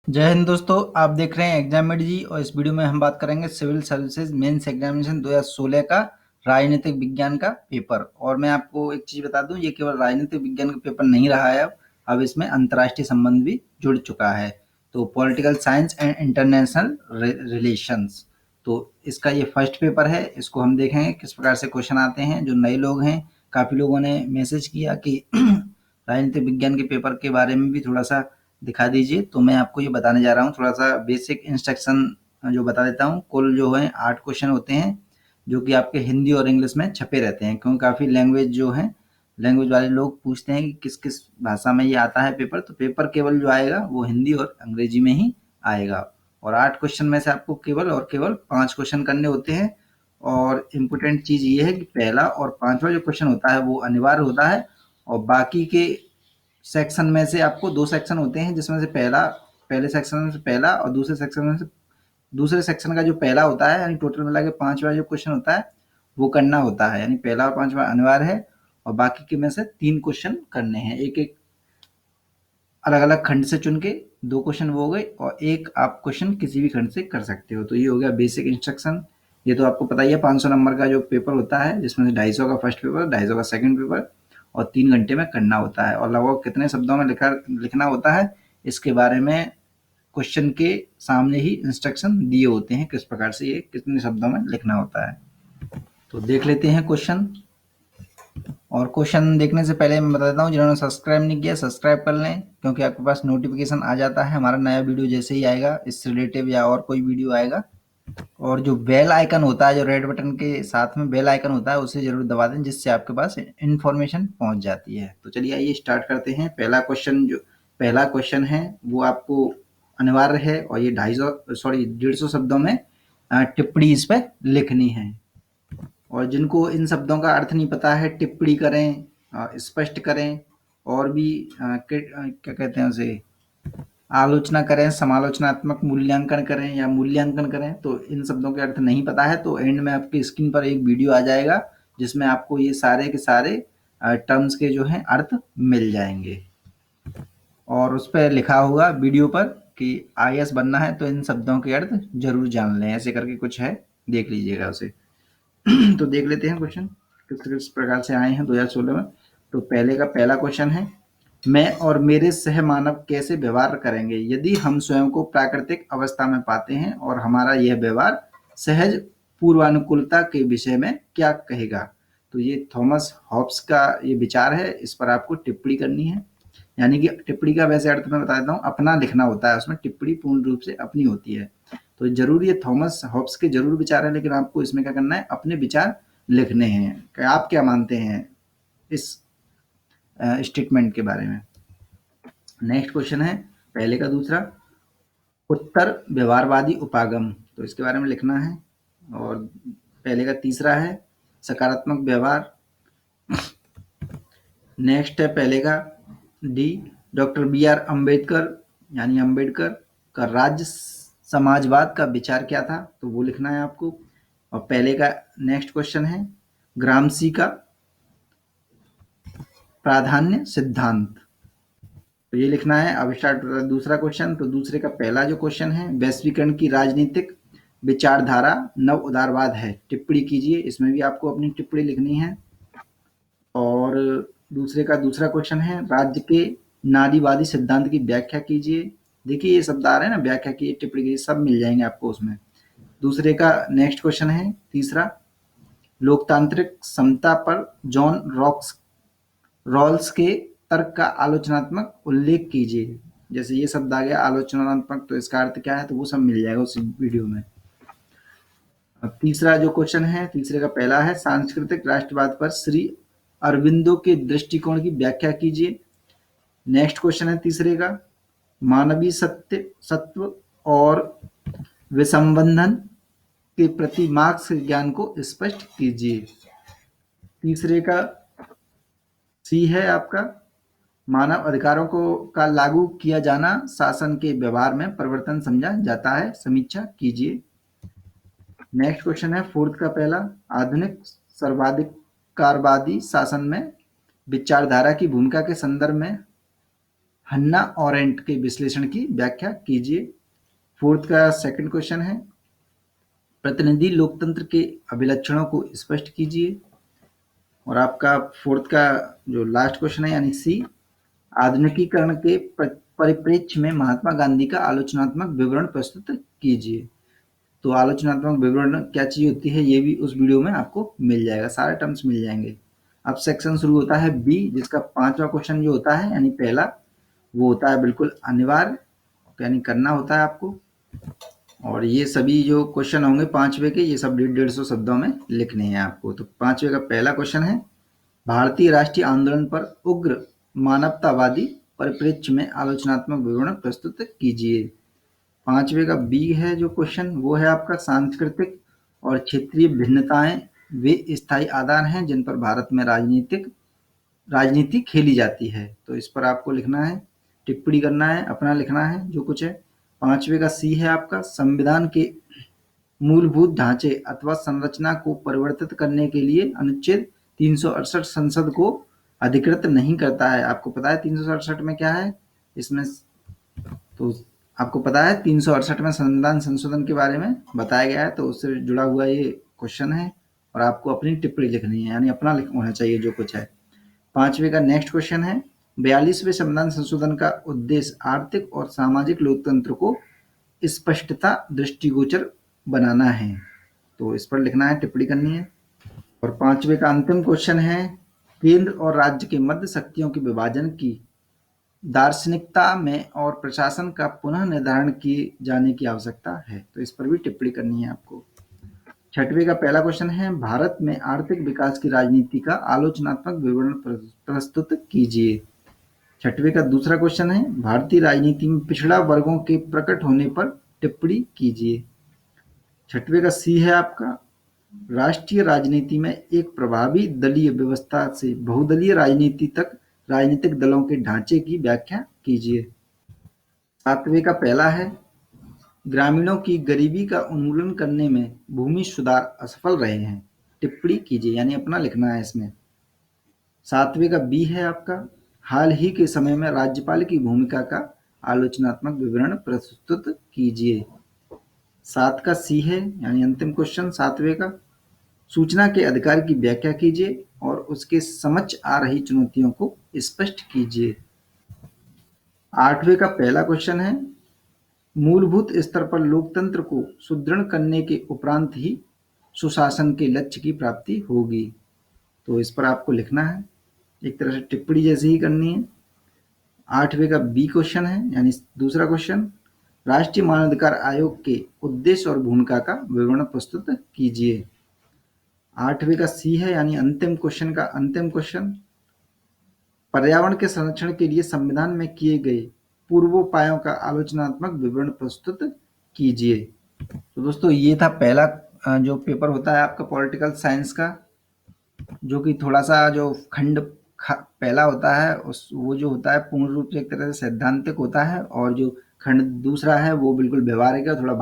जय हिंद दोस्तों, आप देख रहे हैं एग्जामिड जी और इस वीडियो में हम बात करेंगे सिविल सर्विसेज मेंस एग्जामिनेशन 2016 का राजनीतिक विज्ञान का पेपर। और मैं आपको एक चीज बता दूं, ये केवल राजनीतिक विज्ञान का पेपर नहीं रहा है। अब इसमें अंतर्राष्ट्रीय संबंध भी जुड़ चुका है। तो political science and international relations, तो इसका ये फर्स्ट पेपर है। इसको हम देखेंगे किस प्रकार से क्वेश्चन आते हैं। जो नए लोग हैं, काफी लोगों ने मैसेज किया कि राजनीतिक विज्ञान के पेपर के बारे में भी थोड़ा सा दिखा दीजिए, तो मैं आपको ये बताने जा रहा हूँ। थोड़ा सा बेसिक इंस्ट्रक्शन जो बता देता हूँ। कुल जो है 8 क्वेश्चन होते हैं, जो कि आपके हिंदी और इंग्लिश में छपे रहते हैं, क्योंकि काफ़ी लैंग्वेज जो है, लैंग्वेज वाले लोग पूछते हैं कि किस किस भाषा में ये आता है पेपर। तो पेपर केवल जो आएगा वो हिंदी और अंग्रेजी में ही आएगा। और 8 क्वेश्चन में से आपको केवल और केवल 5 क्वेश्चन करने होते हैं। और इम्पोर्टेंट चीज़ ये है कि पहला और पांचवा जो क्वेश्चन होता है वो अनिवार्य होता है। और बाकी के सेक्शन में से आपको 2 सेक्शन होते हैं, जिसमें से पहले सेक्शन में से पहला और दूसरे सेक्शन में से दूसरे सेक्शन का जो पहला होता है, यानी टोटल मिला के 5वां जो क्वेश्चन होता है वो करना होता है। यानी पहला और 5वां अनिवार्य है, और बाकी के में से 3 क्वेश्चन करने हैं। एक-एक अलग-अलग खंड से चुन के 2 क्वेश्चन वो हो गए, और एक आप क्वेश्चन किसी भी खंड से कर सकते हो। तो ये हो गया बेसिक इंस्ट्रक्शन। ये तो आपको पता ही है, 500 नंबर का जो पेपर होता है, जिसमें से 250 का फर्स्ट पेपर, 250 का सेकंड पेपर, और 3 घंटे में करना होता है। और लगभग कितने शब्दों में लिखना होता है, इसके बारे में क्वेश्चन के सामने ही इंस्ट्रक्शन दिए होते हैं, किस प्रकार से ये कितने शब्दों में लिखना होता है। तो देख लेते हैं क्वेश्चन। और क्वेश्चन देखने से पहले मैं बता देता हूँ, जिन्होंने सब्सक्राइब नहीं किया सब्सक्राइब कर लें, क्योंकि आपके पास नोटिफिकेशन आ जाता है हमारा नया वीडियो जैसे ही आएगा, इससे रिलेटिव या और कोई वीडियो आएगा। और जो बेल आइकन होता है, जो रेड बटन के साथ में बेल आइकन होता है, उसे जरूर दबा दें, जिससे आपके पास इन्फॉर्मेशन पहुंच जाती है। तो चलिए आइए स्टार्ट करते हैं। पहला क्वेश्चन है वो आपको अनिवार्य है, और ये 150 शब्दों में टिप्पणी इस पर लिखनी है। और जिनको इन शब्दों का अर्थ नहीं पता है, टिप्पणी करें, स्पष्ट करें, और भी क्या कहते हैं उसे, आलोचना करें, समालोचनात्मक मूल्यांकन करें या मूल्यांकन करें। तो इन शब्दों के अर्थ नहीं पता है तो एंड में आपकी स्क्रीन पर एक वीडियो आ जाएगा, जिसमें आपको ये सारे के सारे टर्म्स के जो हैं अर्थ मिल जाएंगे। और उस पर लिखा होगा वीडियो पर कि आईएएस बनना है तो इन शब्दों के अर्थ जरूर जान लें, ऐसे करके कुछ है, देख लीजिएगा उसे। तो देख लेते हैं क्वेश्चन किस किस प्रकार से आए हैं 2016 में। तो पहला क्वेश्चन है, मैं और मेरे सहमानव कैसे व्यवहार करेंगे यदि हम स्वयं को प्राकृतिक अवस्था में पाते हैं, और हमारा यह व्यवहार सहज पूर्वानुकूलता के विषय में क्या कहेगा। तो ये थॉमस हॉब्स का ये विचार है, इस पर आपको टिप्पणी करनी है। यानी कि टिप्पणी का वैसे अर्थ मैं बता देता हूँ, अपना लिखना होता है, उसमें टिप्पणी पूर्ण रूप से अपनी होती है। तो जरूर ये थॉमस हॉब्स के जरूर विचार है, लेकिन आपको इसमें क्या करना है, अपने विचार लिखने हैं कि आप क्या मानते हैं इस स्टेटमेंट के बारे में। नेक्स्ट क्वेश्चन है पहले का दूसरा, उत्तर व्यवहारवादी उपागम, तो इसके बारे में लिखना है। और पहले का तीसरा है सकारात्मक व्यवहार। नेक्स्ट है पहले का D, doctor B R Ambedkar यानी अम्बेडकर का राज्य समाजवाद का विचार क्या था, तो वो लिखना है आपको। और पहले का नेक्स्ट क्वेश्चन है ग्रामसी का प्राधान्य सिद्धांत, तो ये लिखना है। अब स्टार्ट होता है दूसरा क्वेश्चन। तो दूसरे का पहला जो क्वेश्चन है, वैश्वीकरण की राजनीतिक विचारधारा नव उदारवाद है, टिप्पणी कीजिए। इसमें भी आपको अपनी टिप्पणी लिखनी है। और दूसरे का दूसरा क्वेश्चन है, राज्य के नारीवादी सिद्धांत की व्याख्या कीजिए। देखिए ये शब्द आ रहे हैं ना, व्याख्या की, टिप्पणी की, सब मिल जाएंगे आपको उसमें। दूसरे का नेक्स्ट क्वेश्चन है तीसरा, लोकतांत्रिक समता पर जॉन रॉल्स के तर्क का आलोचनात्मक उल्लेख कीजिए। जैसे ये शब्द आ गया आलोचनात्मक, तो इसका अर्थ क्या है, तो वो सब मिल जाएगा उस वीडियो में। अब तीसरा जो क्वेश्चन है, तीसरे का पहला है, सांस्कृतिक राष्ट्रवाद पर श्री अरविंदो के दृष्टिकोण की व्याख्या कीजिए। नेक्स्ट क्वेश्चन है तीसरे का, मानवीय सत्व और विसंबंधन के प्रति मार्क्स ज्ञान को स्पष्ट कीजिए। तीसरे का सी है आपका, मानव अधिकारों को का लागू किया जाना शासन के व्यवहार में परिवर्तन समझा जाता है, समीक्षा कीजिए। नेक्स्ट क्वेश्चन है फोर्थ का पहला, आधुनिक सर्वाधिकारवादी शासन में विचारधारा की भूमिका के संदर्भ में हन्ना ऑरेंट के विश्लेषण की व्याख्या कीजिए। फोर्थ का सेकंड क्वेश्चन है, प्रतिनिधि लोकतंत्र के अभिलक्षणों को स्पष्ट कीजिए। और आपका फोर्थ का जो लास्ट क्वेश्चन है यानी सी, आधुनिकीकरण के परिप्रेक्ष्य में महात्मा गांधी का आलोचनात्मक विवरण प्रस्तुत कीजिए। तो आलोचनात्मक विवरण क्या चीज होती है ये भी उस वीडियो में आपको मिल जाएगा, सारे टर्म्स मिल जाएंगे। अब सेक्शन शुरू होता है बी, जिसका 5वां क्वेश्चन जो होता है यानी पहला, वो होता है बिल्कुल अनिवार्य, यानी करना होता है आपको। और ये सभी जो क्वेश्चन होंगे 5वें के, ये सब 150 शब्दों में लिखने हैं आपको। तो 5वें का पहला क्वेश्चन है, भारतीय राष्ट्रीय आंदोलन पर उग्र मानवतावादी परिप्रेक्ष्य में आलोचनात्मक विवरण प्रस्तुत कीजिए। 5वें का बी है जो क्वेश्चन, वो है आपका सांस्कृतिक और क्षेत्रीय भिन्नताएं वे स्थायी आधार हैं जिन पर भारत में राजनीति खेली जाती है। तो इस पर आपको लिखना है, टिप्पणी करना है, अपना लिखना है जो कुछ है। 5वें का सी है आपका, संविधान के मूलभूत ढांचे अथवा संरचना को परिवर्तित करने के लिए अनुच्छेद 368 संसद को अधिकृत नहीं करता है। आपको पता है 368 में क्या है इसमें, तो आपको पता है 368 में संविधान संशोधन के बारे में बताया गया है, तो उससे जुड़ा हुआ ये क्वेश्चन है और आपको अपनी टिप्पणी लिखनी है, यानी अपना होना चाहिए जो कुछ है। 5वें का नेक्स्ट क्वेश्चन है, 42वें संविधान संशोधन का उद्देश्य आर्थिक और सामाजिक लोकतंत्र को स्पष्टता दृष्टिगोचर बनाना है। तो इस पर लिखना है, टिप्पणी करनी है। और 5वें का अंतिम क्वेश्चन है, केंद्र और राज्य के मध्य शक्तियों के विभाजन की दार्शनिकता में और प्रशासन का पुनः निर्धारण किए जाने की आवश्यकता है। तो इस पर भी टिप्पणी करनी है आपको। 6वें का पहला क्वेश्चन है, भारत में आर्थिक विकास की राजनीति का आलोचनात्मक विवरण प्रस्तुत कीजिए। 6वें का दूसरा क्वेश्चन है, भारतीय राजनीति में पिछड़ा वर्गों के प्रकट होने पर टिप्पणी कीजिए। 6वें का सी है आपका, राष्ट्रीय राजनीति में एक प्रभावी दलीय व्यवस्था से बहुदलीय राजनीति तक राजनीतिक दलों के ढांचे की व्याख्या कीजिए। 7वें का पहला है, ग्रामीणों की गरीबी का उन्मूलन करने में भूमि सुधार असफल रहे हैं, टिप्पणी कीजिए, यानी अपना लिखना है इसमें। 7वें का बी है आपका, हाल ही के समय में राज्यपाल की भूमिका का आलोचनात्मक विवरण प्रस्तुत कीजिए। 7 का सी है यानी अंतिम क्वेश्चन 7वें का, सूचना के अधिकार की व्याख्या कीजिए और उसके समक्ष आ रही चुनौतियों को स्पष्ट कीजिए। 8वें का पहला क्वेश्चन है, मूलभूत स्तर पर लोकतंत्र को सुदृढ़ करने के उपरांत ही सुशासन के लक्ष्य की प्राप्ति होगी। तो इस पर आपको लिखना है, एक तरह से टिप्पणी जैसी ही करनी है। 8वें का बी क्वेश्चन है यानी दूसरा क्वेश्चन, राष्ट्रीय मानवाधिकार आयोग के उद्देश्य और भूमिका का विवरण प्रस्तुत कीजिए। 8वें का सी है यानी अंतिम क्वेश्चन का अंतिम क्वेश्चन, पर्यावरण के संरक्षण के लिए संविधान में किए गए पूर्वोपायों का आलोचनात्मक विवरण प्रस्तुत कीजिए। तो दोस्तों ये था पहला जो पेपर होता है आपका पॉलिटिकल साइंस का, जो कि थोड़ा सा जो खंड पहला होता है वो जो होता है पूर्ण रूप से एक तरह से सैद्धांतिक होता है, और जो खंड दूसरा है वो बिल्कुल व्यवहारिक है, थोड़ा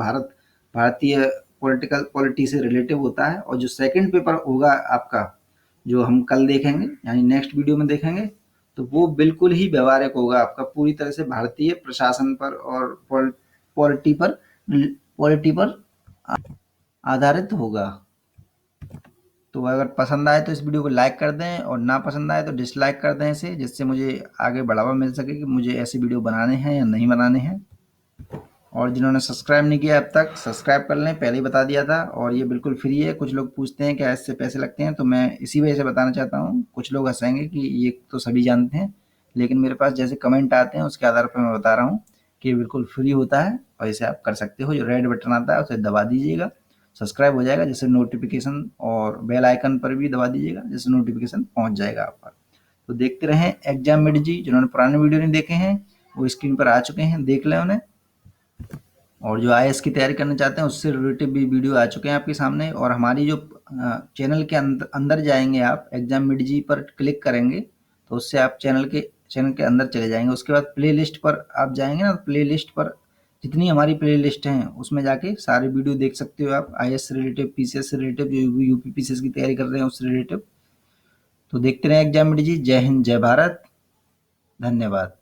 भारतीय पॉलिटी से रिलेटिव होता है। और जो सेकंड पेपर होगा आपका, जो हम कल देखेंगे यानी नेक्स्ट वीडियो में देखेंगे, तो वो बिल्कुल ही व्यवहारिक होगा आपका, पूरी तरह से भारतीय प्रशासन पर और पॉलिटी पर आधारित होगा। तो अगर पसंद आए तो इस वीडियो को लाइक कर दें, और ना पसंद आए तो डिसलाइक कर दें इसे, जिससे मुझे आगे बढ़ावा मिल सके कि मुझे ऐसे वीडियो बनाने हैं या नहीं बनाने हैं। और जिन्होंने सब्सक्राइब नहीं किया अब तक, सब्सक्राइब कर लें, पहले ही बता दिया था, और ये बिल्कुल फ्री है। कुछ लोग पूछते हैं क्या इससे पैसे लगते हैं, तो मैं इसी वजह से बताना चाहता हूँ। कुछ लोग हंसेंगे कि ये तो सभी जानते हैं, लेकिन मेरे पास जैसे कमेंट आते हैं उसके आधार पर मैं बता रहा हूँ कि बिल्कुल फ्री होता है, और इसे आप कर सकते हो। जो रेड बटन आता है उसे दबा दीजिएगा, सब्सक्राइब हो जाएगा, जैसे नोटिफिकेशन, और बेल आइकन पर भी दबा दीजिएगा, जैसे नोटिफिकेशन पहुँच जाएगा आप पर। तो देखते रहें एग्जाम मिड जी। जिन्होंने पुराने वीडियो नहीं देखे हैं वो स्क्रीन पर आ चुके हैं, देख लें उन्हें। और जो आईएएस की तैयारी करना चाहते हैं उससे रिलेटिव भी वीडियो आ चुके हैं आपके सामने। और हमारी जो चैनल के अंदर जाएंगे आप, एग्जाम मिड जी पर क्लिक करेंगे तो उससे आप चैनल के अंदर चले जाएंगे। उसके बाद प्ले लिस्ट पर आप जाएंगे ना, प्ले लिस्ट पर जितनी हमारी प्ले लिस्ट हैं उसमें जाके सारे वीडियो देख सकते हो आप, आईएएस से रिलेटिव, पीसीएस से रिलेटिव, जो यूपी पीसीएस की तैयारी कर रहे हैं उससे रिलेटिव। तो देखते रहें एग्जाम मिड जी। जय हिंद, जय भारत, धन्यवाद।